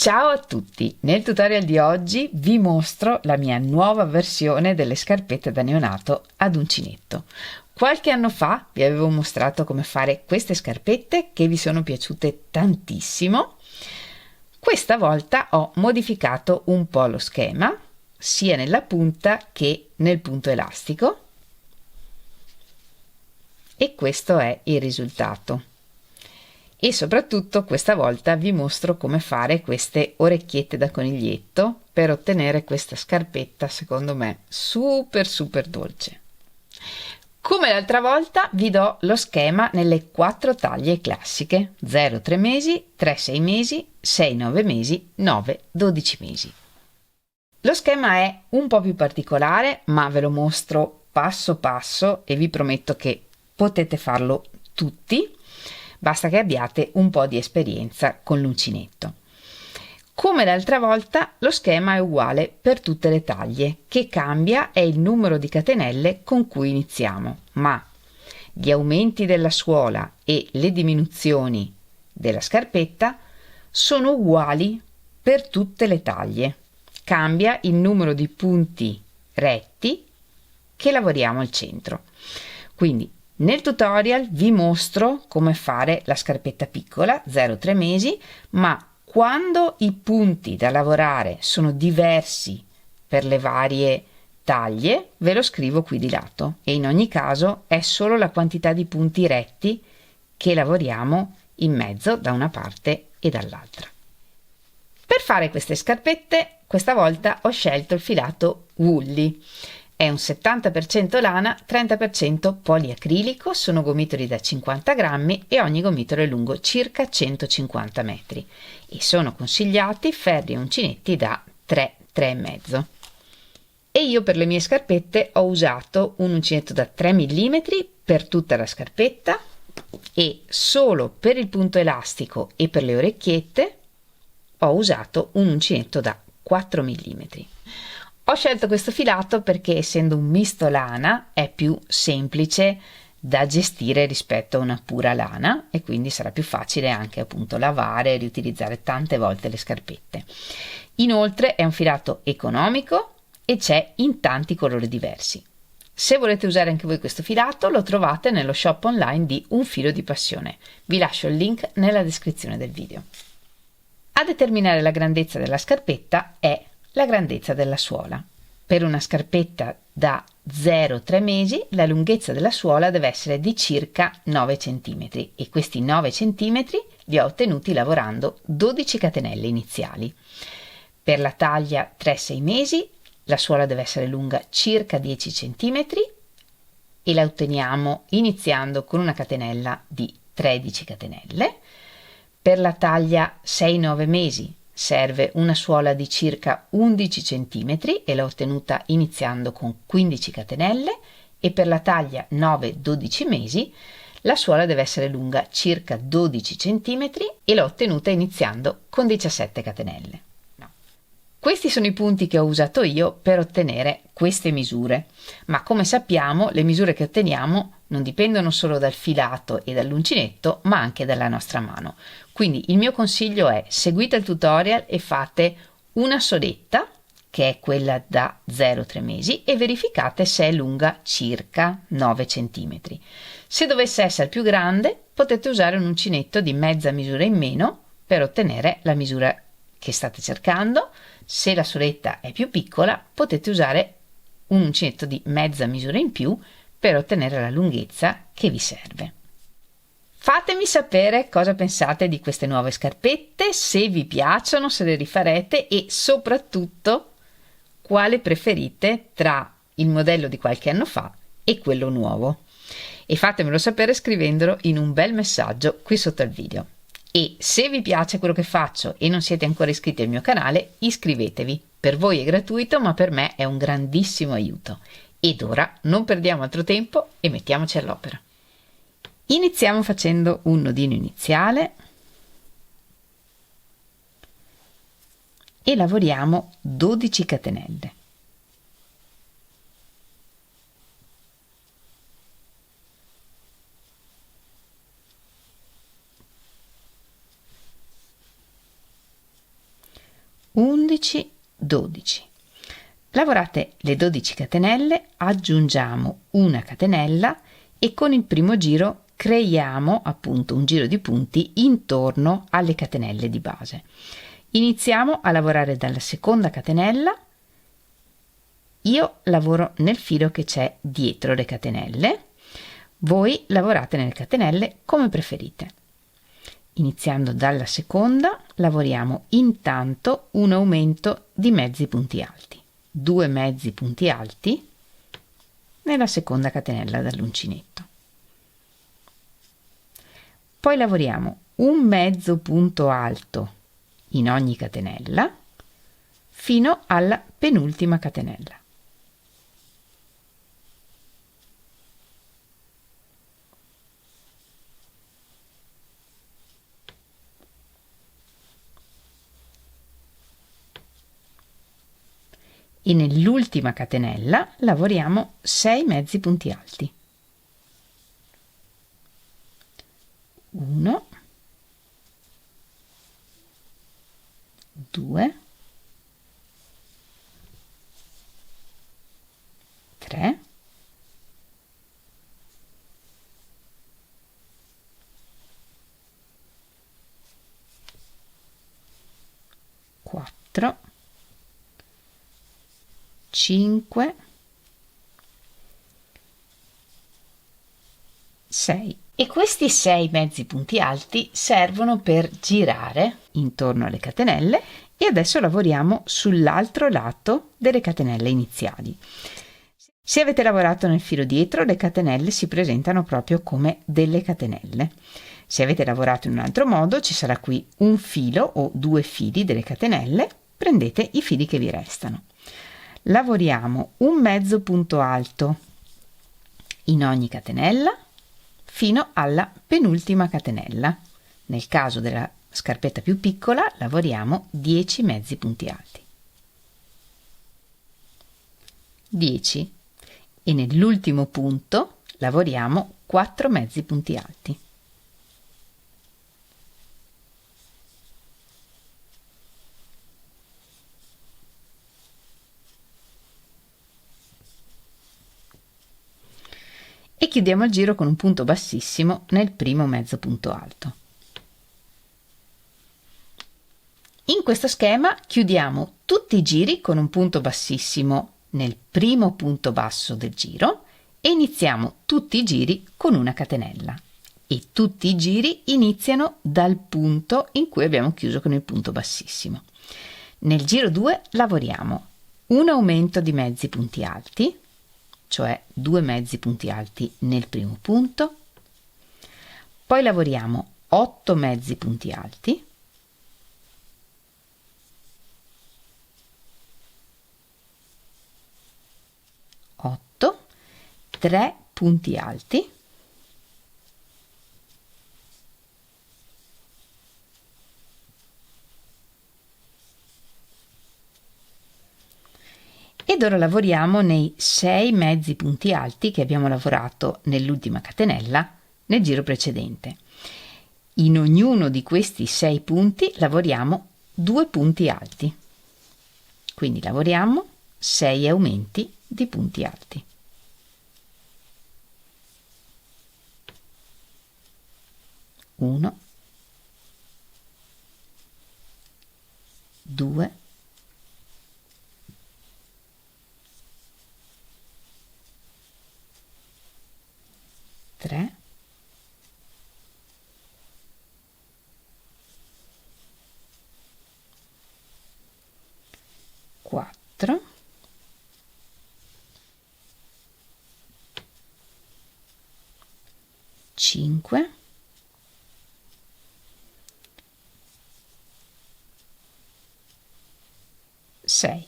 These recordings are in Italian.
Ciao a tutti! Nel tutorial di oggi vi mostro la mia nuova versione delle scarpette da neonato ad uncinetto. Qualche anno fa vi avevo mostrato come fare queste scarpette che vi sono piaciute tantissimo. Questa volta ho modificato un po' lo schema, sia nella punta che nel punto elastico, e questo è il risultato. E soprattutto questa volta vi mostro come fare queste orecchiette da coniglietto per ottenere questa scarpetta secondo me super dolce. Come l'altra volta vi do lo schema nelle 4 taglie classiche: 0-3 mesi, 3-6 mesi, 6-9 mesi, 9-12 mesi. Lo schema è un po' più particolare, ma ve lo mostro passo passo e vi prometto che potete farlo tutti. Basta che abbiate un po' di esperienza con l'uncinetto. Come l'altra volta, lo schema è uguale per tutte le taglie. Che cambia è il numero di catenelle con cui iniziamo, ma gli aumenti della suola e le diminuzioni della scarpetta sono uguali per tutte le taglie. Cambia il numero di punti retti che lavoriamo al centro. Quindi nel tutorial vi mostro come fare la scarpetta piccola 0-3 mesi, ma quando i punti da lavorare sono diversi per le varie taglie ve lo scrivo qui di lato, e in ogni caso è solo la quantità di punti retti che lavoriamo in mezzo da una parte e dall'altra. Per fare queste scarpette questa volta ho scelto il filato Woolly. È un 70% lana, 30% poliacrilico, sono gomitoli da 50 grammi e ogni gomitolo è lungo circa 150 metri e sono consigliati ferri e uncinetti da 3-3,5. E io per le mie scarpette ho usato un uncinetto da 3 mm per tutta la scarpetta e solo per il punto elastico e per le orecchiette ho usato un uncinetto da 4 mm. Ho scelto questo filato perché, essendo un misto lana, è più semplice da gestire rispetto a una pura lana e quindi sarà più facile anche appunto lavare e riutilizzare tante volte le scarpette. Inoltre è un filato economico e c'è in tanti colori diversi. Se volete usare anche voi questo filato lo trovate nello shop online di Un Filo di Passione. Vi lascio il link nella descrizione del video. A determinare la grandezza della scarpetta è la grandezza della suola. Per una scarpetta da 0-3 mesi la lunghezza della suola deve essere di circa 9 cm e questi 9 cm li ho ottenuti lavorando 12 catenelle iniziali. Per la taglia 3-6 mesi la suola deve essere lunga circa 10 cm e la otteniamo iniziando con una catenella di 13 catenelle. Per la taglia 6-9 mesi serve una suola di circa 11 cm e l'ho ottenuta iniziando con 15 catenelle e per la taglia 9-12 mesi la suola deve essere lunga circa 12 cm e l'ho ottenuta iniziando con 17 catenelle. Questi sono i punti che ho usato io per ottenere queste misure, ma come sappiamo le misure che otteniamo non dipendono solo dal filato e dall'uncinetto, ma anche dalla nostra mano. Quindi il mio consiglio è: seguite il tutorial e fate una soletta, che è quella da 0-3 mesi, e verificate se è lunga circa 9 cm. Se dovesse essere più grande, potete usare un uncinetto di mezza misura in meno per ottenere la misura che state cercando. Se la soletta è più piccola, potete usare un uncinetto di mezza misura in più per ottenere la lunghezza che vi serve. Fatemi sapere cosa pensate di queste nuove scarpette, se vi piacciono, se le rifarete e soprattutto quale preferite tra il modello di qualche anno fa e quello nuovo. E fatemelo sapere scrivendolo in un bel messaggio qui sotto al video. E se vi piace quello che faccio e non siete ancora iscritti al mio canale, iscrivetevi. Per voi è gratuito, ma per me è un grandissimo aiuto. Ed ora non perdiamo altro tempo e mettiamoci all'opera. Iniziamo facendo un nodino iniziale e lavoriamo 12 catenelle. 11, 12. Lavorate le 12 catenelle, aggiungiamo una catenella e con il primo giro creiamo appunto un giro di punti intorno alle catenelle di base. Iniziamo a lavorare dalla seconda catenella. Io lavoro nel filo che c'è dietro le catenelle, voi lavorate nelle catenelle come preferite. Iniziando dalla seconda lavoriamo intanto un aumento di mezzi punti alti, 2 mezzi punti alti nella seconda catenella dall'uncinetto. Poi lavoriamo un mezzo punto alto in ogni catenella fino alla penultima catenella. E nell'ultima catenella lavoriamo 6 mezzi punti alti. 1, 2, 3, 4, 5, 6. E questi 6 mezzi punti alti servono per girare intorno alle catenelle e adesso lavoriamo sull'altro lato delle catenelle iniziali. Se avete lavorato nel filo dietro, le catenelle si presentano proprio come delle catenelle. Se avete lavorato in un altro modo, ci sarà qui un filo o 2 fili delle catenelle, prendete i fili che vi restano. Lavoriamo un mezzo punto alto in ogni catenella fino alla penultima catenella. Nel caso della scarpetta più piccola lavoriamo 10 mezzi punti alti. 10. E nell'ultimo punto lavoriamo 4 mezzi punti alti. E chiudiamo il giro con un punto bassissimo nel primo mezzo punto alto. In questo schema chiudiamo tutti i giri con un punto bassissimo nel primo punto basso del giro e iniziamo tutti i giri con una catenella. E tutti i giri iniziano dal punto in cui abbiamo chiuso con il punto bassissimo. Nel giro 2 lavoriamo un aumento di mezzi punti alti, cioè 2 mezzi punti alti nel primo punto, poi lavoriamo 8 mezzi punti alti, otto, 3 punti alti, ed ora lavoriamo nei 6 mezzi punti alti che abbiamo lavorato nell'ultima catenella nel giro precedente. In ognuno di questi 6 punti lavoriamo 2 punti alti, quindi lavoriamo 6 aumenti di punti alti. Uno, 2, 3, 4, 5, 6.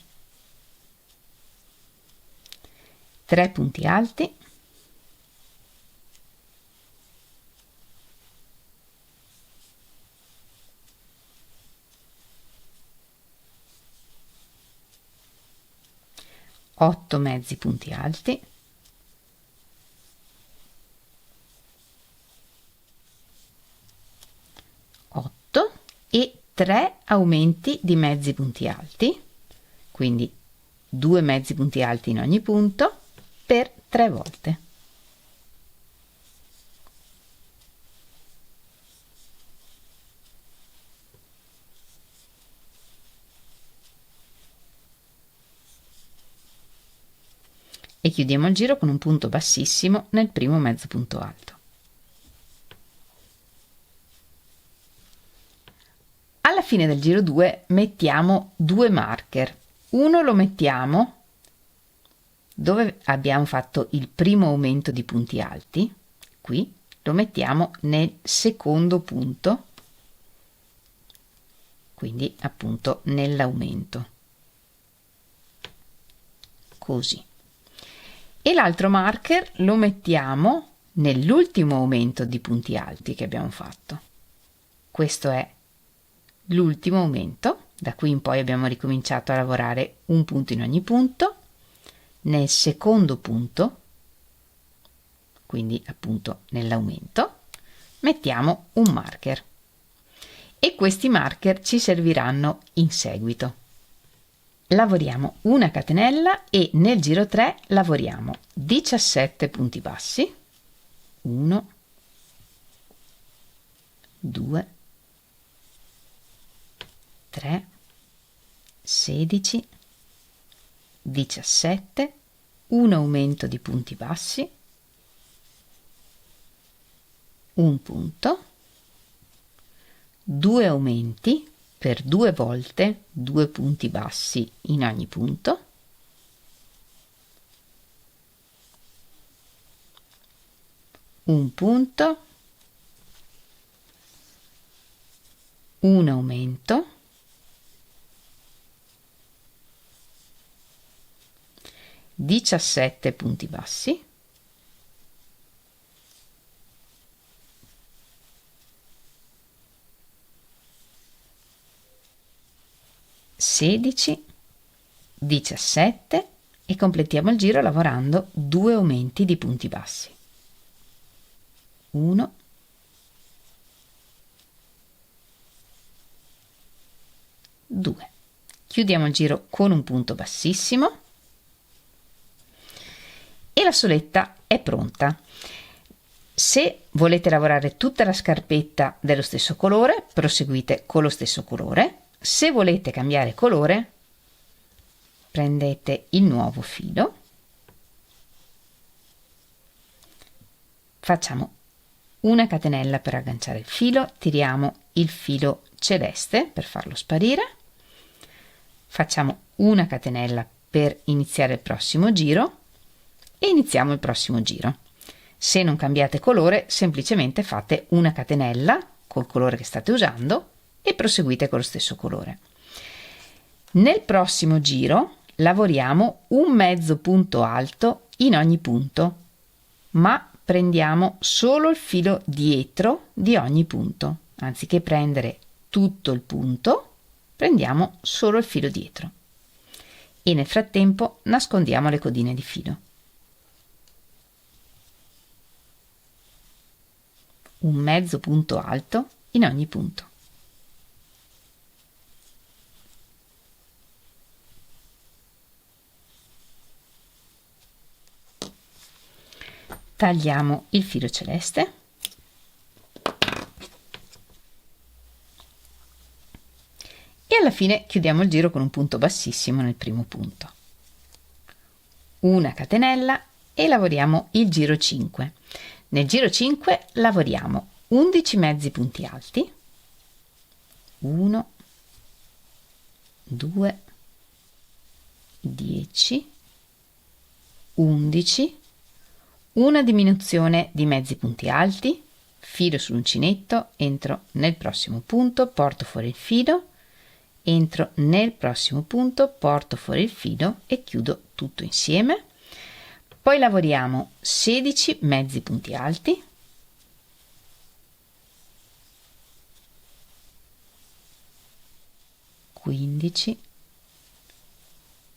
3 punti alti, 8 mezzi punti alti, 8 e 3 aumenti di mezzi punti alti, quindi 2 mezzi punti alti in ogni punto per 3 volte. E chiudiamo il giro con un punto bassissimo nel primo mezzo punto alto. Alla fine del giro 2 mettiamo 2 marker. Uno lo mettiamo dove abbiamo fatto il primo aumento di punti alti, qui lo mettiamo nel secondo punto, quindi appunto nell'aumento, così. E l'altro marker lo mettiamo nell'ultimo aumento di punti alti che abbiamo fatto. Questo è l'ultimo aumento, da qui in poi abbiamo ricominciato a lavorare un punto in ogni punto. Nel secondo punto, quindi appunto nell'aumento, mettiamo un marker e questi marker ci serviranno in seguito. Lavoriamo una catenella e nel giro 3 lavoriamo 17 punti bassi, 1, 2, 3, 16, 17, un aumento di punti bassi, un punto, 2 aumenti per 2 volte 2 punti bassi in ogni punto, un punto, un aumento, 17 punti bassi, (16), 17 e completiamo il giro lavorando 2 aumenti di punti bassi. 1, 2. Chiudiamo il giro con un punto bassissimo e la soletta è pronta. Se volete lavorare tutta la scarpetta dello stesso colore, proseguite con lo stesso colore. Se volete cambiare colore, prendete il nuovo filo, facciamo una catenella per agganciare il filo, tiriamo il filo celeste per farlo sparire, facciamo una catenella per iniziare il prossimo giro e iniziamo il prossimo giro. Se non cambiate colore, semplicemente fate una catenella col colore che state usando e proseguite con lo stesso colore. Nel prossimo giro lavoriamo un mezzo punto alto in ogni punto, ma prendiamo solo il filo dietro di ogni punto. Anziché prendere tutto il punto, prendiamo solo il filo dietro. E nel frattempo nascondiamo le codine di filo. Un mezzo punto alto in ogni punto. Tagliamo il filo celeste e alla fine chiudiamo il giro con un punto bassissimo nel primo punto. Una catenella e lavoriamo il giro 5. Nel giro 5 lavoriamo 11 mezzi punti alti, 1, 2, 10, 11, una diminuzione di mezzi punti alti, filo sull'uncinetto, entro nel prossimo punto, porto fuori il filo, entro nel prossimo punto, porto fuori il filo e chiudo tutto insieme. Poi lavoriamo 16 mezzi punti alti, 15,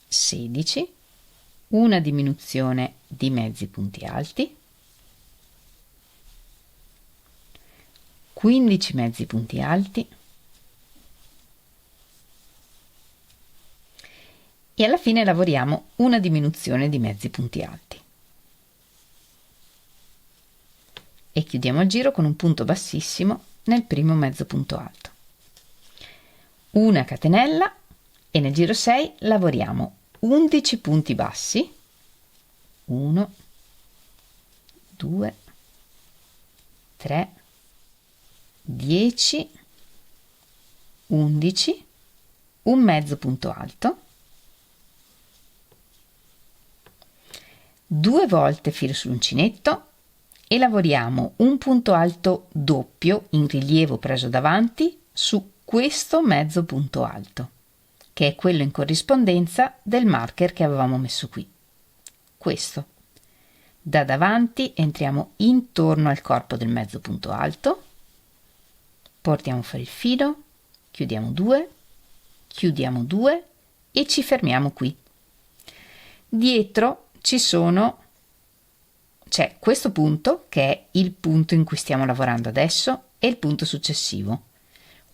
16, una diminuzione di mezzi punti alti, 15 mezzi punti alti, e alla fine lavoriamo una diminuzione di mezzi punti alti e chiudiamo il giro con un punto bassissimo nel primo mezzo punto alto, una catenella e nel giro 6 lavoriamo 11 punti bassi, 1 2 3 10 11, un mezzo punto alto, 2 volte filo sull'uncinetto e lavoriamo un punto alto doppio in rilievo preso davanti su questo mezzo punto alto, che è quello in corrispondenza del marker che avevamo messo qui. Questo. Da davanti entriamo intorno al corpo del mezzo punto alto, portiamo fuori il filo, chiudiamo 2 e ci fermiamo qui. Dietro c'è questo punto che è il punto in cui stiamo lavorando adesso e il punto successivo.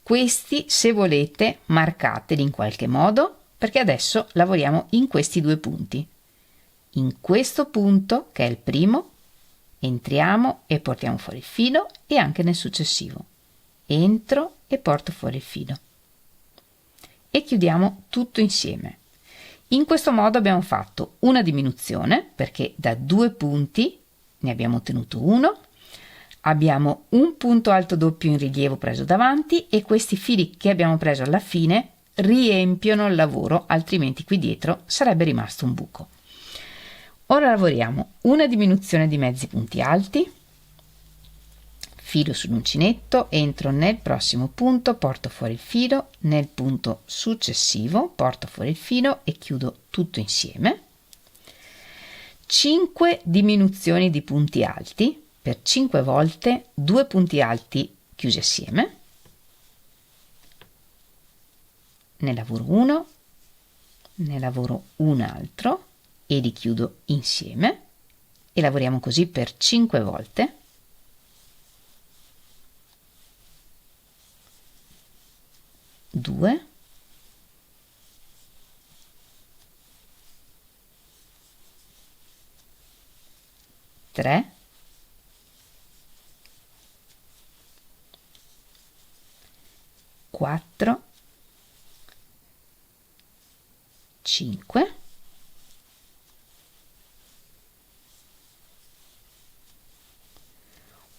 Questi, se volete, marcateli in qualche modo perché adesso lavoriamo in questi 2 punti. In questo punto, che è il primo, entriamo e portiamo fuori il filo e anche nel successivo. Entro e porto fuori il filo. E chiudiamo tutto insieme. In questo modo abbiamo fatto una diminuzione perché da 2 punti ne abbiamo ottenuto uno, abbiamo un punto alto doppio in rilievo preso davanti e questi fili che abbiamo preso alla fine riempiono il lavoro, altrimenti qui dietro sarebbe rimasto un buco. Ora lavoriamo una diminuzione di mezzi punti alti, filo sull'uncinetto, entro nel prossimo punto, porto fuori il filo, nel punto successivo porto fuori il filo e chiudo tutto insieme. 5 diminuzioni di punti alti per 5 volte 2 punti alti chiusi assieme. Ne lavoro uno, ne lavoro un altro e li chiudo insieme e lavoriamo così per 5 volte. 2, 3, 4, 5,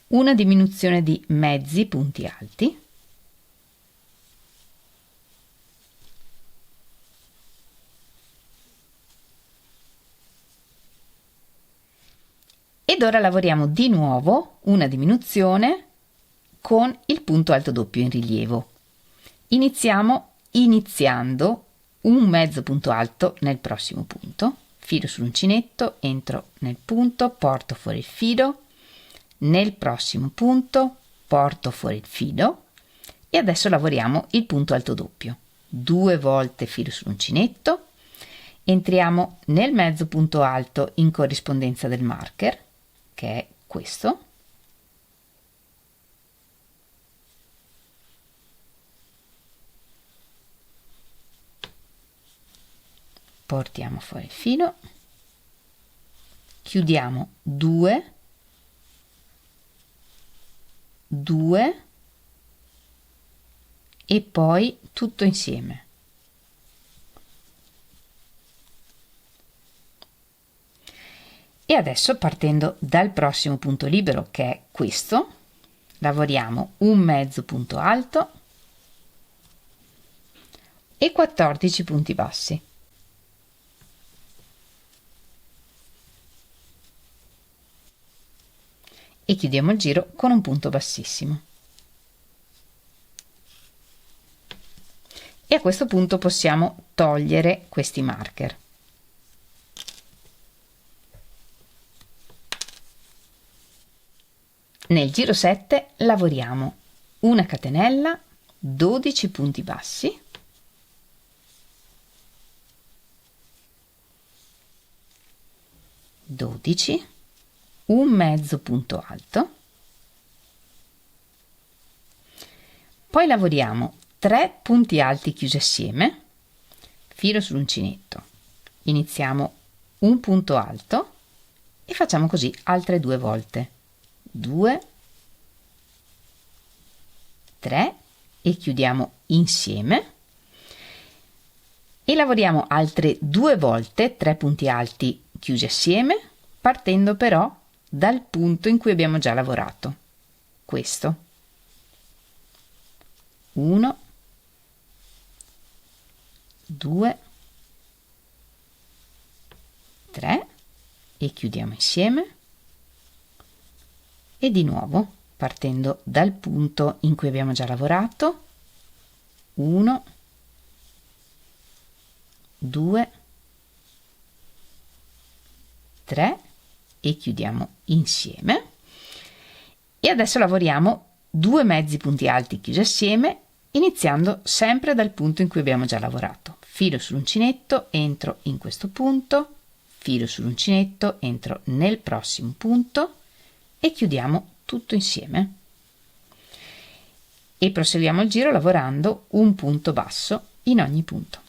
una diminuzione di mezzi punti alti, ed ora lavoriamo di nuovo una diminuzione con il punto alto doppio in rilievo. Iniziamo iniziando un mezzo punto alto nel prossimo punto, filo sull'uncinetto, entro nel punto, porto fuori il filo, nel prossimo punto porto fuori il filo e adesso lavoriamo il punto alto doppio. 2 volte filo sull'uncinetto, entriamo nel mezzo punto alto in corrispondenza del marker, che è questo, portiamo fuori il filo, chiudiamo 2, 2 e poi tutto insieme. E adesso, partendo dal prossimo punto libero, che è questo, lavoriamo un mezzo punto alto e 14 punti bassi. E chiudiamo il giro con un punto bassissimo. E a questo punto possiamo togliere questi marker. Nel giro 7 lavoriamo una catenella, 12 punti bassi, un mezzo punto alto, poi lavoriamo 3 punti alti chiusi assieme, filo sull'uncinetto, iniziamo un punto alto e facciamo così altre 2 volte, 2, 3 e chiudiamo insieme e lavoriamo altre 2 volte 3 punti alti chiusi assieme, partendo però dal punto in cui abbiamo già lavorato, questo. 1, 2, 3 e chiudiamo insieme e di nuovo partendo dal punto in cui abbiamo già lavorato, 1, 2, 3 e chiudiamo insieme e adesso lavoriamo 2 mezzi punti alti chiusi assieme, iniziando sempre dal punto in cui abbiamo già lavorato. Filo sull'uncinetto, entro in questo punto, filo sull'uncinetto, entro nel prossimo punto e chiudiamo tutto insieme e proseguiamo il giro lavorando un punto basso in ogni punto.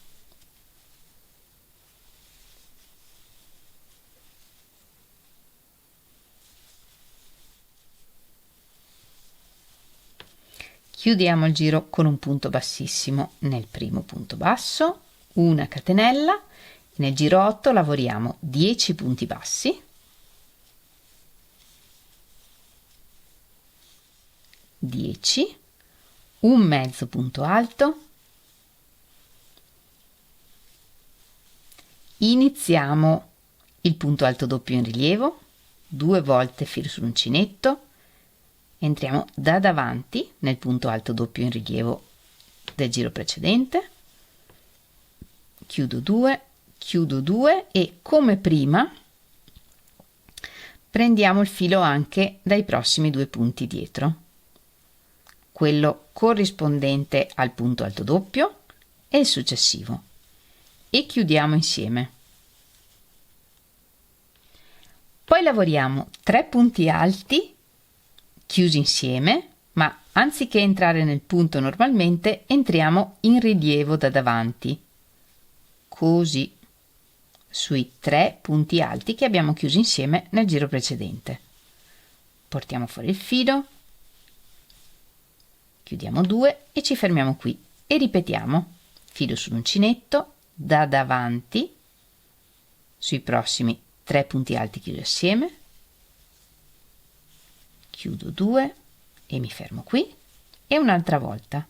Chiudiamo il giro con un punto bassissimo nel primo punto basso, una catenella, nel giro 8 lavoriamo 10 punti bassi, 10, un mezzo punto alto, iniziamo il punto alto doppio in rilievo, 2 volte filo sull'uncinetto, entriamo da davanti nel punto alto doppio in rilievo del giro precedente, chiudo 2 e come prima prendiamo il filo anche dai prossimi 2 punti dietro, quello corrispondente al punto alto doppio e il successivo, e chiudiamo insieme. Poi lavoriamo 3 punti alti chiusi insieme, ma anziché entrare nel punto normalmente entriamo in rilievo da davanti, così, sui 3 punti alti che abbiamo chiuso insieme nel giro precedente. Portiamo fuori il filo, chiudiamo 2 e ci fermiamo qui e ripetiamo filo sull'uncinetto da davanti sui prossimi 3 punti alti chiusi assieme, chiudo 2 e mi fermo qui e un'altra volta.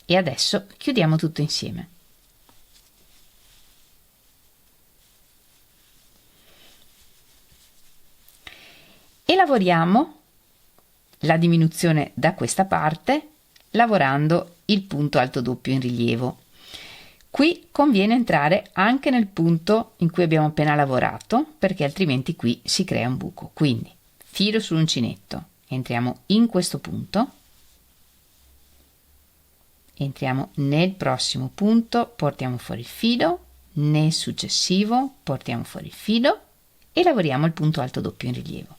E adesso chiudiamo tutto insieme. E lavoriamo la diminuzione da questa parte lavorando il punto alto doppio in rilievo. Qui conviene entrare anche nel punto in cui abbiamo appena lavorato, perché altrimenti qui si crea un buco. Quindi filo sull'uncinetto, entriamo in questo punto, entriamo nel prossimo punto, portiamo fuori il filo, nel successivo portiamo fuori il filo e lavoriamo il punto alto doppio in rilievo.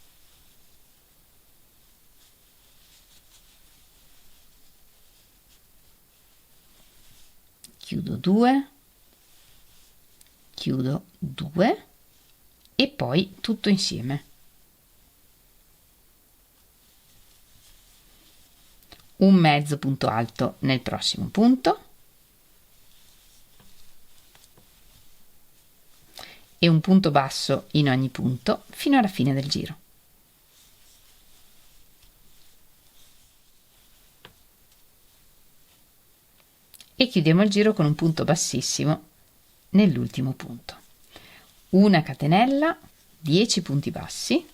Chiudo 2, chiudo 2 e poi tutto insieme. Un mezzo punto alto nel prossimo punto e un punto basso in ogni punto fino alla fine del giro. E chiudiamo il giro con un punto bassissimo nell'ultimo punto. Una catenella, 10 punti bassi,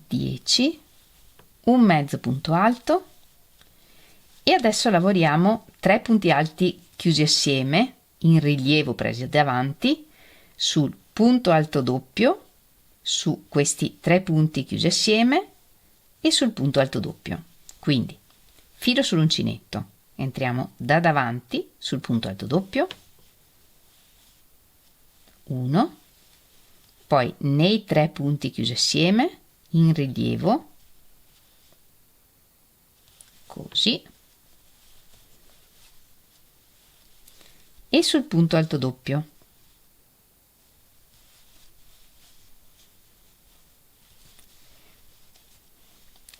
10, un mezzo punto alto e adesso lavoriamo 3 punti alti chiusi assieme in rilievo presi davanti sul punto alto doppio, su questi 3 punti chiusi assieme e sul punto alto doppio. Quindi filo sull'uncinetto, entriamo da davanti sul punto alto doppio, 1, poi nei 3 punti chiusi assieme in rilievo, così, e sul punto alto doppio.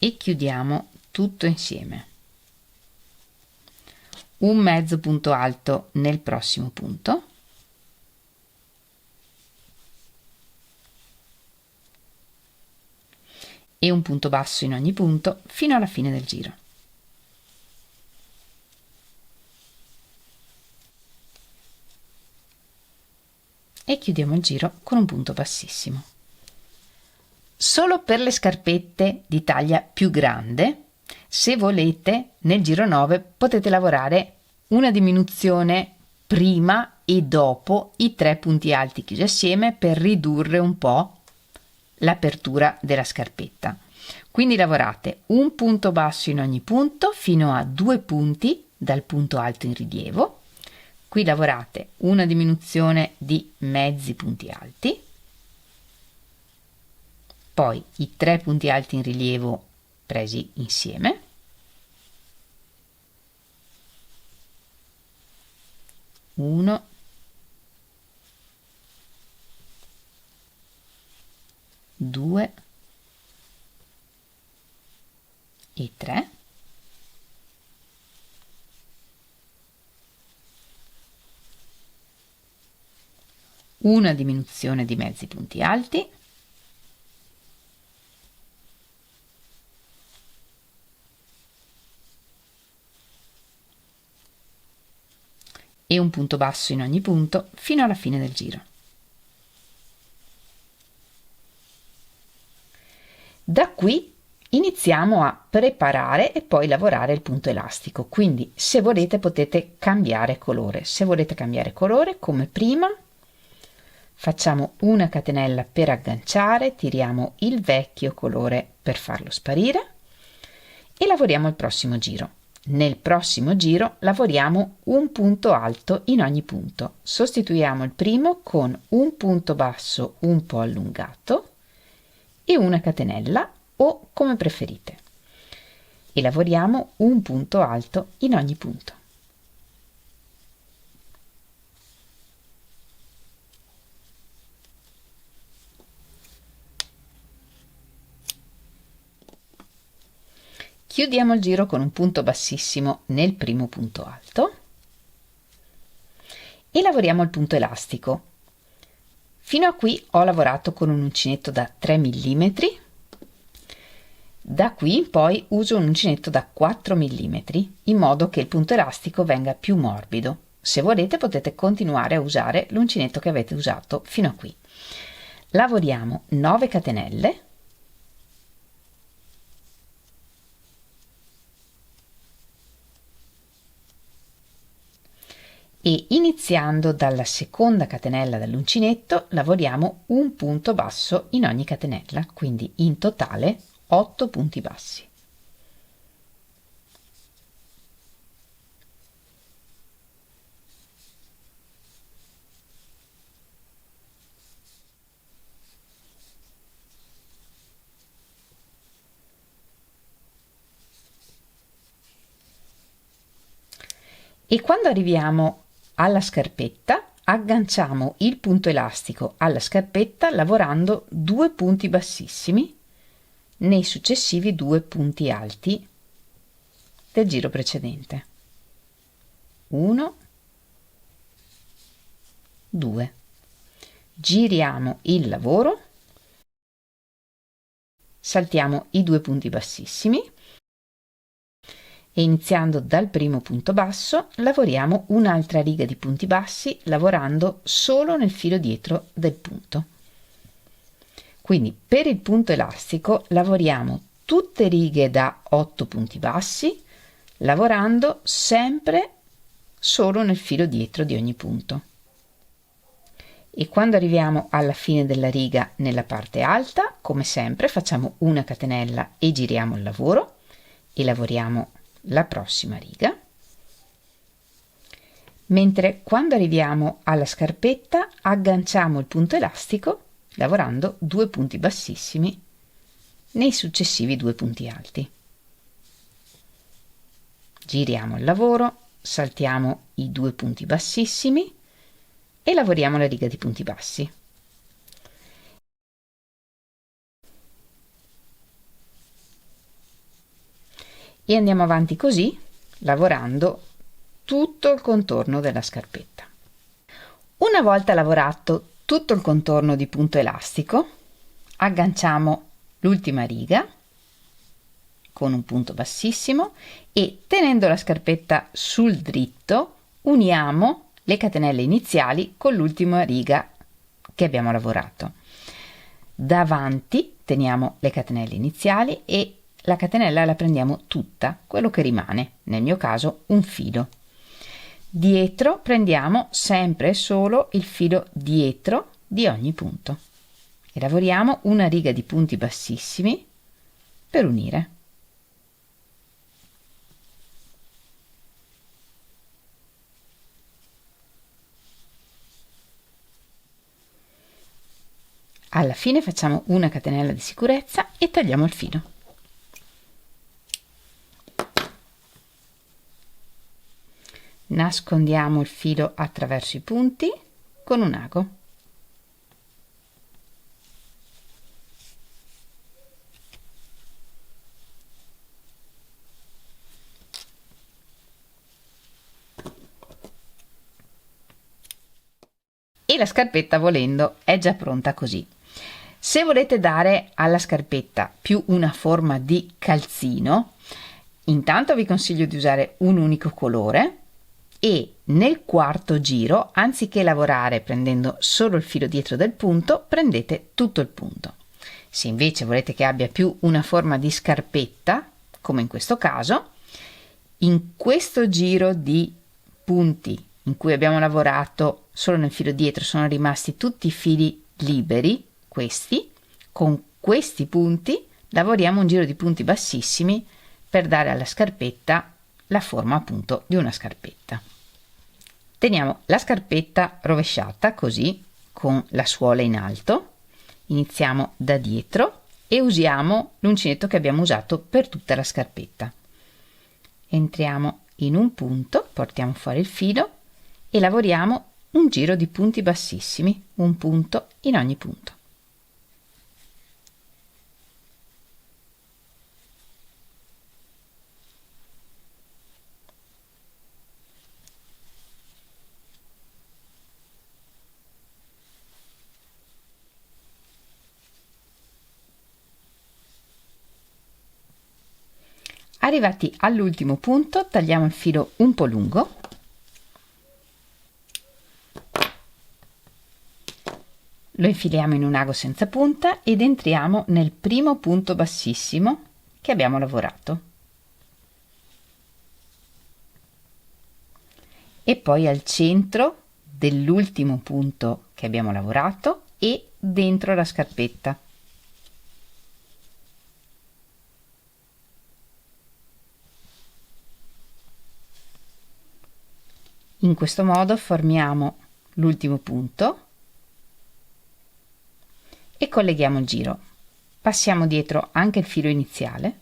E chiudiamo tutto insieme. Un mezzo punto alto nel prossimo punto e un punto basso in ogni punto fino alla fine del giro. E chiudiamo il giro con un punto bassissimo. Solo per le scarpette di taglia più grande, se volete, nel giro 9 potete lavorare una diminuzione prima e dopo i 3 punti alti chiusi assieme per ridurre un po' l'apertura della scarpetta. Quindi lavorate un punto basso in ogni punto fino a 2 punti dal punto alto in rilievo. Qui lavorate una diminuzione di mezzi punti alti, poi i 3 punti alti in rilievo presi insieme, uno, due e 3, una diminuzione di mezzi punti alti, e un punto basso in ogni punto fino alla fine del giro. Da qui iniziamo a preparare e poi lavorare il punto elastico, quindi se volete potete cambiare colore. Se volete cambiare colore, come prima, facciamo una catenella per agganciare, tiriamo il vecchio colore per farlo sparire e lavoriamo il prossimo giro. Nel prossimo giro lavoriamo un punto alto in ogni punto. Sostituiamo il primo con un punto basso un po' allungato e una catenella o come preferite. E lavoriamo un punto alto in ogni punto. Chiudiamo il giro con un punto bassissimo nel primo punto alto e lavoriamo il punto elastico. Fino a qui ho lavorato con un uncinetto da 3 mm, da qui in poi uso un uncinetto da 4 mm in modo che il punto elastico venga più morbido. Se volete potete continuare a usare l'uncinetto che avete usato fino a qui. Lavoriamo 9 catenelle e iniziando dalla seconda catenella dell'uncinetto lavoriamo un punto basso in ogni catenella, quindi in totale 8 punti bassi. E quando arriviamo alla scarpetta agganciamo il punto elastico alla scarpetta lavorando 2 punti bassissimi nei successivi 2 punti alti del giro precedente. 1, 2. Giriamo il lavoro, saltiamo i 2 punti bassissimi e iniziando dal primo punto basso lavoriamo un'altra riga di punti bassi lavorando solo nel filo dietro del punto. Quindi per il punto elastico lavoriamo tutte righe da 8 punti bassi lavorando sempre solo nel filo dietro di ogni punto. E quando arriviamo alla fine della riga nella parte alta, come sempre facciamo una catenella e giriamo il lavoro e lavoriamo la prossima riga, mentre quando arriviamo alla scarpetta agganciamo il punto elastico lavorando 2 punti bassissimi nei successivi 2 punti alti. Giriamo il lavoro, saltiamo i 2 punti bassissimi e lavoriamo la riga di punti bassi. E andiamo avanti così, lavorando tutto il contorno della scarpetta. Una volta lavorato tutto il contorno di punto elastico, agganciamo l'ultima riga con un punto bassissimo e, tenendo la scarpetta sul dritto, uniamo le catenelle iniziali con l'ultima riga che abbiamo lavorato. Davanti teniamo le catenelle iniziali e la catenella la prendiamo tutta, quello che rimane, nel mio caso un filo. Dietro prendiamo sempre e solo il filo dietro di ogni punto e lavoriamo una riga di punti bassissimi per unire. Alla fine facciamo una catenella di sicurezza e tagliamo il filo. Nascondiamo il filo attraverso i punti con un ago. E la scarpetta, volendo, è già pronta così. Se volete dare alla scarpetta più una forma di calzino, intanto vi consiglio di usare un unico colore e nel quarto giro, anziché lavorare prendendo solo il filo dietro del punto, prendete tutto il punto. Se invece volete che abbia più una forma di scarpetta, come in questo caso, in questo giro di punti in cui abbiamo lavorato solo nel filo dietro sono rimasti tutti i fili liberi, questi, con questi punti lavoriamo un giro di punti bassissimi per dare alla scarpetta la forma appunto di una scarpetta. Teniamo la scarpetta rovesciata così con la suola in alto, iniziamo da dietro e usiamo l'uncinetto che abbiamo usato per tutta la scarpetta. Entriamo in un punto, portiamo fuori il filo e lavoriamo un giro di punti bassissimi, un punto in ogni punto. Arrivati all'ultimo punto, tagliamo il filo un po' lungo lo infiliamo in un ago senza punta ed entriamo nel primo punto bassissimo che abbiamo lavorato e poi al centro dell'ultimo punto che abbiamo lavorato e dentro la scarpetta. In questo modo formiamo l'ultimo punto e colleghiamo il giro. Passiamo dietro anche il filo iniziale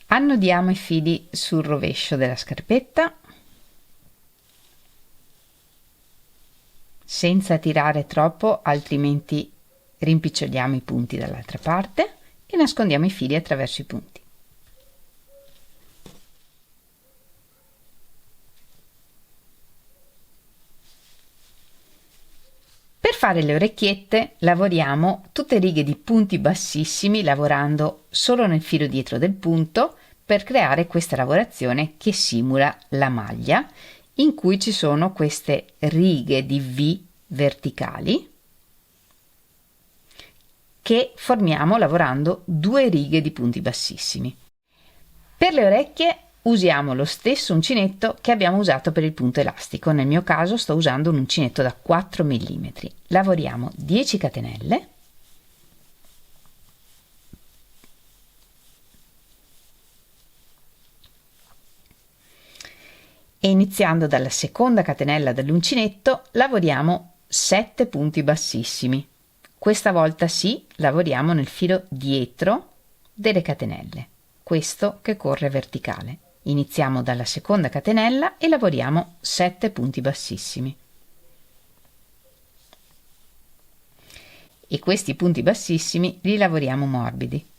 annodiamo i fili sul rovescio della scarpetta senza tirare troppo, altrimenti rimpiccioliamo i punti dall'altra parte e nascondiamo i fili attraverso i punti. Per fare le orecchiette lavoriamo tutte righe di punti bassissimi lavorando solo nel filo dietro del punto per creare questa lavorazione che simula la maglia in cui ci sono queste righe di V verticali che formiamo lavorando 2 righe di punti bassissimi. Per le orecchie usiamo lo stesso uncinetto che abbiamo usato per il punto elastico, nel mio caso sto usando un uncinetto da 4 mm. Lavoriamo 10 catenelle e iniziando dalla seconda catenella dell'uncinetto lavoriamo 7 punti bassissimi. Questa volta sì, lavoriamo nel filo dietro delle catenelle, questo che corre verticale. Iniziamo dalla seconda catenella e lavoriamo 7 punti bassissimi. E questi punti bassissimi li lavoriamo morbidi.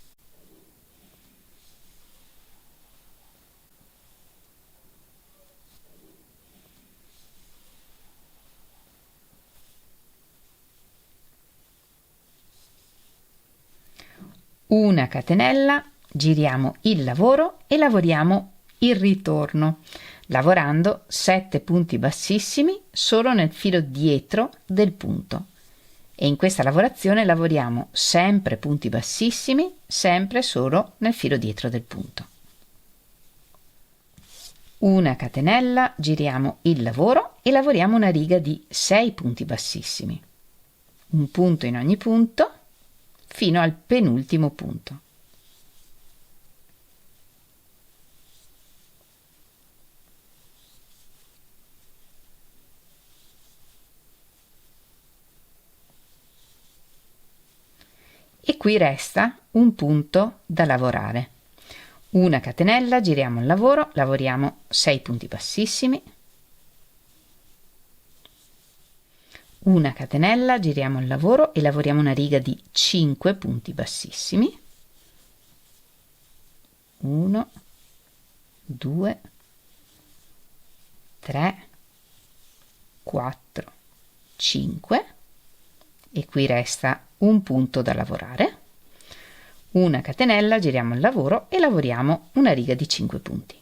Una catenella, giriamo il lavoro e lavoriamo il ritorno, lavorando 7 punti bassissimi solo nel filo dietro del punto. E in questa lavorazione lavoriamo sempre punti bassissimi, sempre solo nel filo dietro del punto. Una catenella, giriamo il lavoro e lavoriamo una riga di 6 punti bassissimi. Un punto in ogni punto fino al penultimo punto. E qui resta un punto da lavorare. Una catenella, giriamo il lavoro, lavoriamo 6 punti bassissimi. Una catenella, giriamo il lavoro e lavoriamo una riga di 5 punti bassissimi. 1, 2, 3, 4, 5 e qui resta un punto da lavorare. Una catenella, giriamo il lavoro e lavoriamo una riga di 5 punti.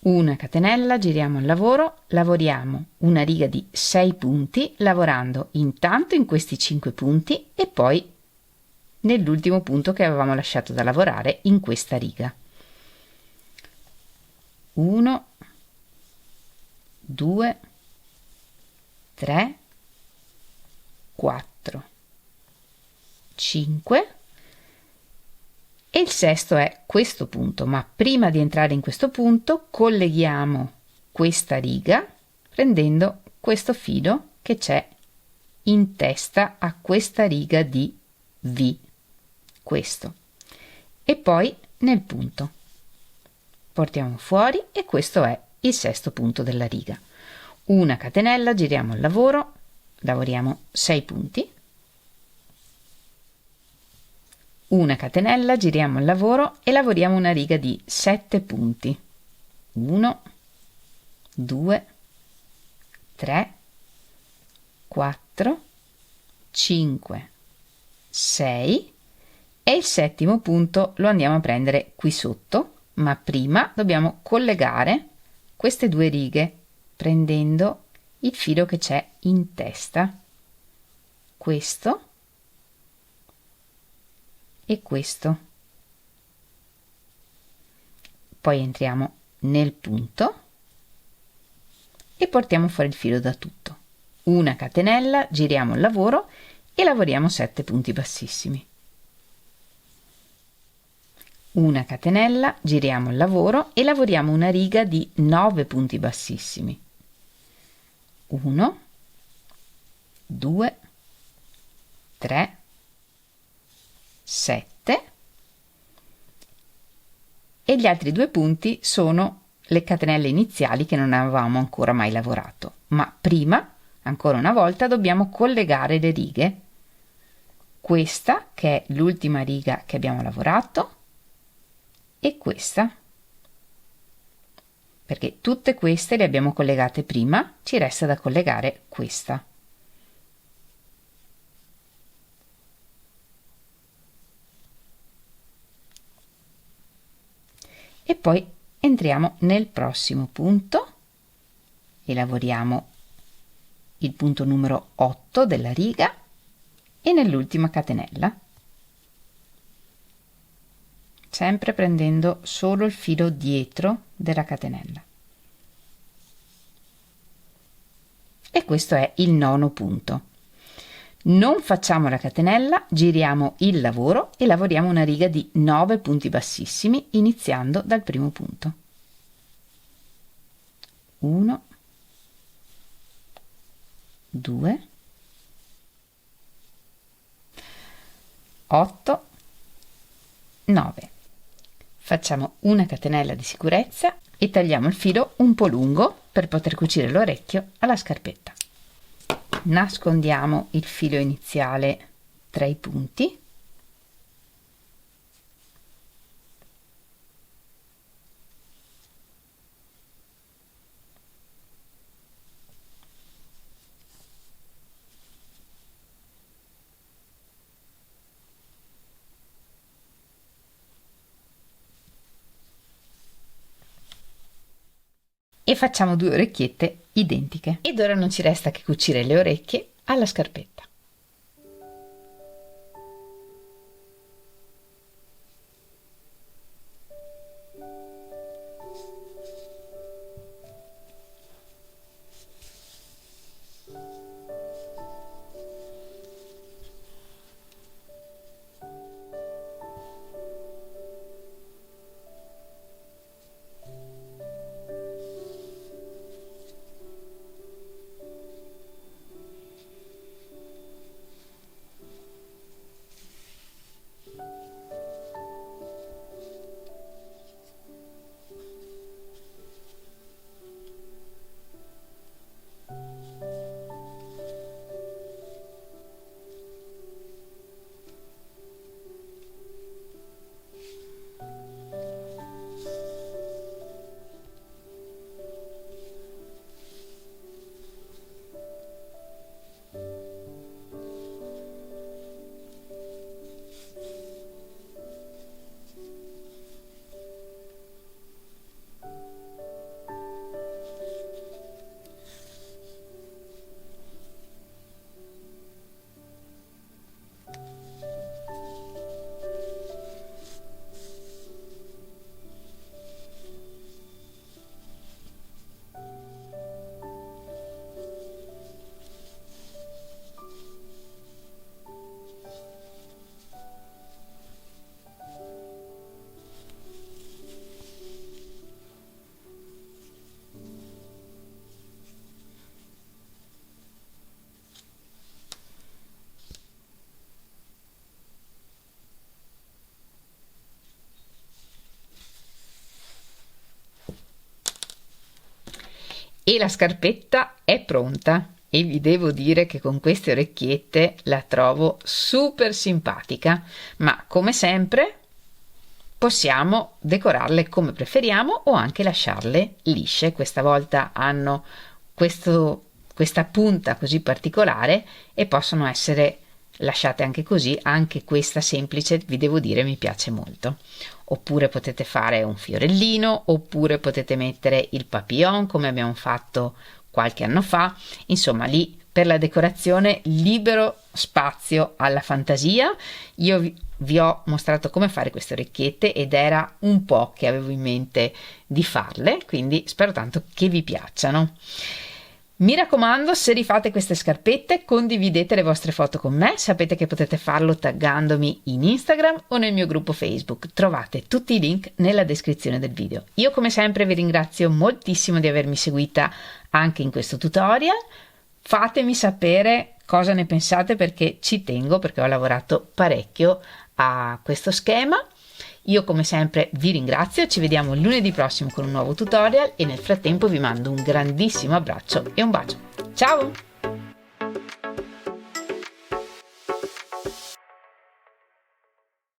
Una catenella, giriamo il lavoro, lavoriamo una riga di 6 punti, lavorando intanto in questi 5 punti e poi nell'ultimo punto che avevamo lasciato da lavorare in questa riga. 1, 2, 3, 4, 5 e il sesto è questo punto, ma prima di entrare in questo punto colleghiamo questa riga prendendo questo filo che c'è in testa a questa riga di V, questo, e poi nel punto portiamo fuori e questo è il sesto punto della riga. Una catenella, giriamo il lavoro, lavoriamo 6 punti. Una catenella, giriamo il lavoro e lavoriamo una riga di 7 punti. 1, 2, 3, 4, 5, 6 e il settimo punto lo andiamo a prendere qui sotto, ma prima dobbiamo collegare queste due righe prendendo il filo che c'è in testa, questo e questo. Poi entriamo nel punto e portiamo fuori il filo da tutto. Una catenella, giriamo il lavoro e lavoriamo 7 punti bassissimi. Una catenella, giriamo il lavoro e lavoriamo una riga di 9 punti bassissimi. 1, 2, 3, 7 e gli altri due punti sono le catenelle iniziali che non avevamo ancora mai lavorato, ma prima, ancora una volta, dobbiamo collegare le righe. Questa, che è l'ultima riga che abbiamo lavorato, e questa, perché tutte queste le abbiamo collegate prima, ci resta da collegare questa. E poi entriamo nel prossimo punto e lavoriamo il punto numero 8 della riga e nell'ultima catenella, sempre prendendo solo il filo dietro della catenella. E questo è il nono punto. Non facciamo la catenella, giriamo il lavoro e lavoriamo una riga di 9 punti bassissimi iniziando dal primo punto. 1, 2, 8, 9. Facciamo una catenella di sicurezza e tagliamo il filo un po' lungo per poter cucire l'orecchio alla scarpetta. Nascondiamo il filo iniziale tra i punti e facciamo 2 orecchiette identiche. Ed ora non ci resta che cucire le orecchie alla scarpetta. E la scarpetta è pronta e vi devo dire che con queste orecchiette la trovo super simpatica, ma come sempre possiamo decorarle come preferiamo o anche lasciarle lisce. Questa volta hanno questa punta così particolare e possono essere lasciate anche così. Anche questa semplice, vi devo dire, mi piace molto. Oppure potete fare un fiorellino, oppure potete mettere il papillon come abbiamo fatto qualche anno fa. Insomma, lì per la decorazione libero spazio alla fantasia. Io vi ho mostrato come fare queste orecchiette ed era un po' che avevo in mente di farle, quindi spero tanto che vi piacciono. Mi raccomando, se rifate queste scarpette condividete le vostre foto con me. Sapete che potete farlo taggandomi in Instagram o nel mio gruppo Facebook. Trovate tutti i link nella descrizione del video. Io come sempre vi ringrazio moltissimo di avermi seguita anche in questo tutorial. Fatemi sapere cosa ne pensate, perché ci tengo, perché ho lavorato parecchio a questo schema. Io come sempre vi ringrazio, ci vediamo lunedì prossimo con un nuovo tutorial e nel frattempo vi mando un grandissimo abbraccio e un bacio. Ciao!